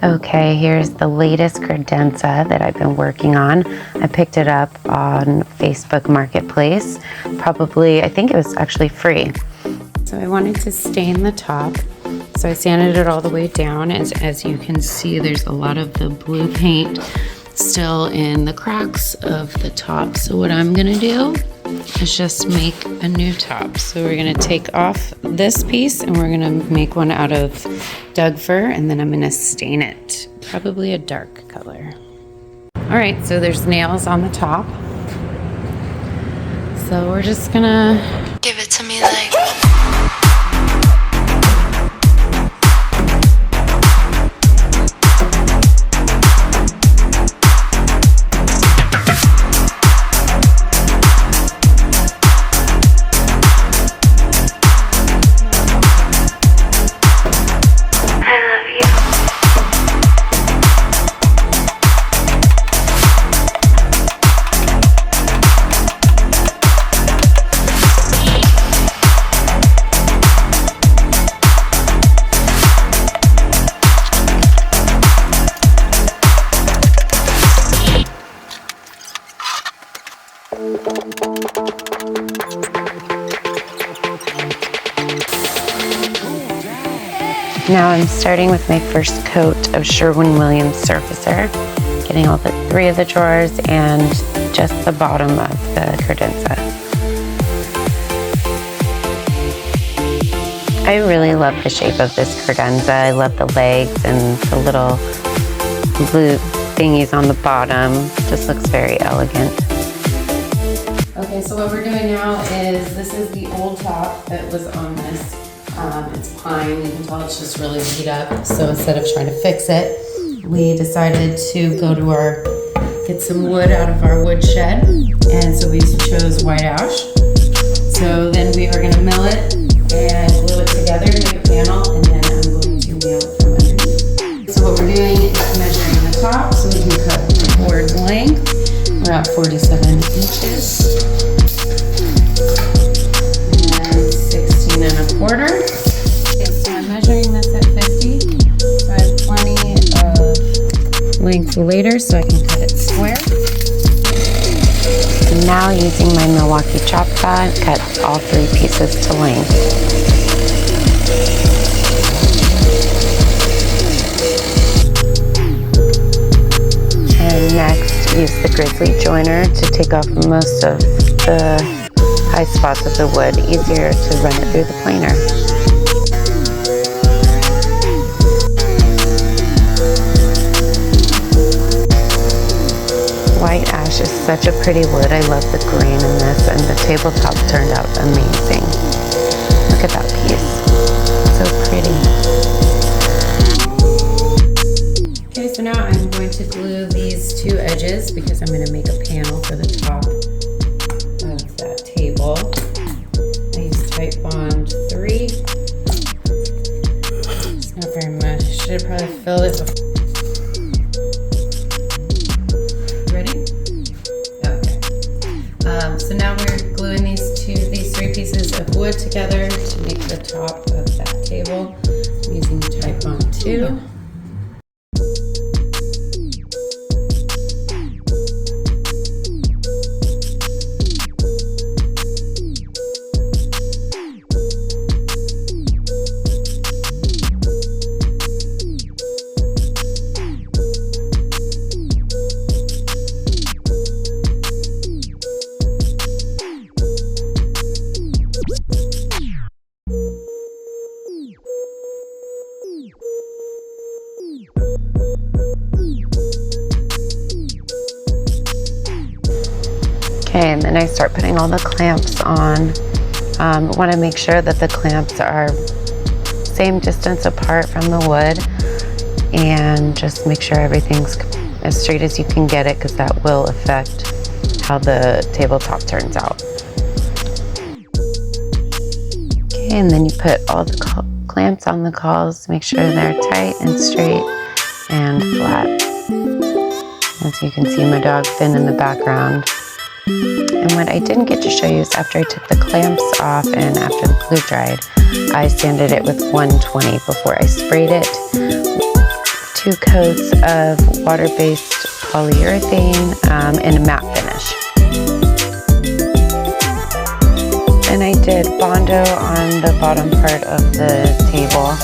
Okay, here's the latest credenza that I've been working on. I picked it up on Facebook Marketplace. Probably, I think it was actually free. So I wanted to stain the top. So I sanded it all the way down. As you can see, there's a lot of the blue paint still in the cracks of the top. So what I'm gonna do is just make a new top. So we're gonna take off this piece and we're gonna make one out of Doug fir, and then I'm gonna stain it, probably a dark color. All right, so there's nails on the top. So we're just gonna give it to me like. Now I'm starting with my first coat of Sherwin-Williams surfacer, getting all the 3 of the drawers and just the bottom of the credenza. I really love the shape of this credenza. I love the legs and the little blue thingies on the bottom. Just looks very elegant. Okay, so what we're doing now is, this is the old top that was on this. It's pine, you can tell it's just really beat up. So instead of trying to fix it, we decided to get some wood out of our wood shed. And so we chose white ash. So then we are gonna mill it and glue it together to make a panel, and then I'm going to nail it from underneath. So what we're doing is measuring the top so we can cut the board length. We're at 47 inches. And 16 1/4. So I'm measuring this at 50. So I have plenty of length later so I can cut it square. And now using my Milwaukee chop saw, cut all 3 pieces to length. And next, use the grizzly joiner to take off most of the high spots of the wood. Easier to run it through the planer. White ash is such a pretty wood. I love the green in this, and the tabletop turned out amazing. Look at that piece. So pretty. Okay, so now I'm going to glue these 2 edges because I'm going to make a panel for the top of that table. I use Type Bond 3. It's not very much. Should have probably filled it before. So now we're gluing these 3 pieces of wood together to make the top of that table. I'm using Type Bond 2. Okay, and then I start putting all the clamps on. Want to make sure that the clamps are same distance apart from the wood, and just make sure everything's as straight as you can get it, because that will affect how the tabletop turns out. Okay, and then you put all the clamps on the cauls, make sure they're tight and straight and flat. As you can see, my dog's been in the background. And what I didn't get to show you is after I took the clamps off and after the glue dried, I sanded it with 120 before I sprayed it 2 coats of water-based polyurethane in a matte finish. And I did Bondo on the bottom part of the table.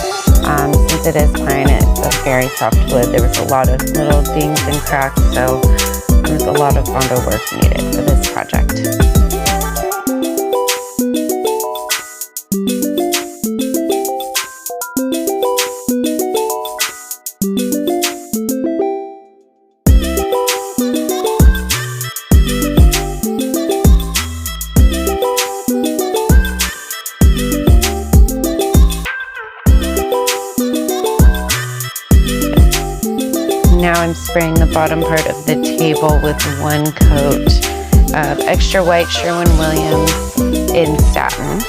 Since it is pine, it's a very soft wood. There was a lot of little dings and cracks, so there was a lot of Bondo work needed for this project. Now I'm spraying the bottom part of the table with 1 coat of extra white Sherwin-Williams in satin.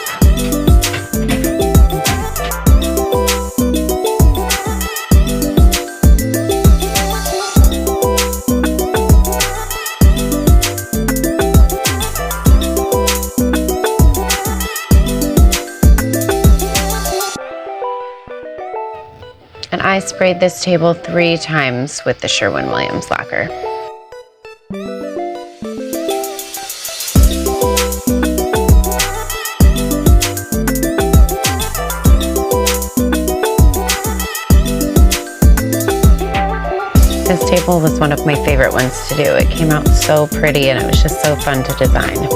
And I sprayed this table 3 times with the Sherwin-Williams lacquer. This table was one of my favorite ones to do. It came out so pretty and it was just so fun to design.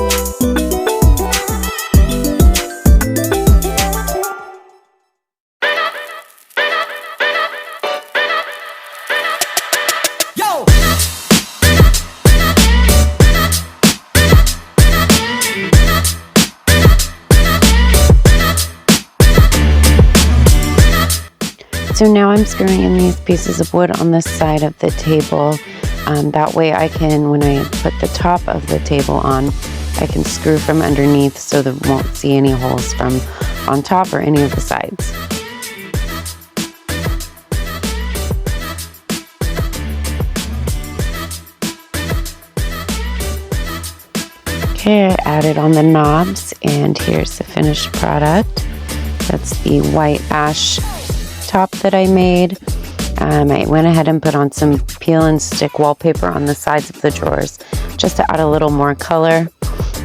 So now I'm screwing in these pieces of wood on the side of the table. That way I can, when I put the top of the table on, I can screw from underneath so that we won't see any holes from on top or any of the sides. Okay, I added on the knobs and here's the finished product. That's the white ash top that I made. I went ahead and put on some peel and stick wallpaper on the sides of the drawers just to add a little more color.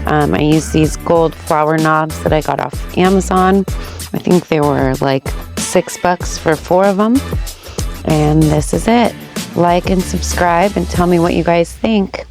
I used these gold flower knobs that I got off Amazon. I think they were like $6 for 4 of them. And this is it. Like and subscribe and tell me what you guys think.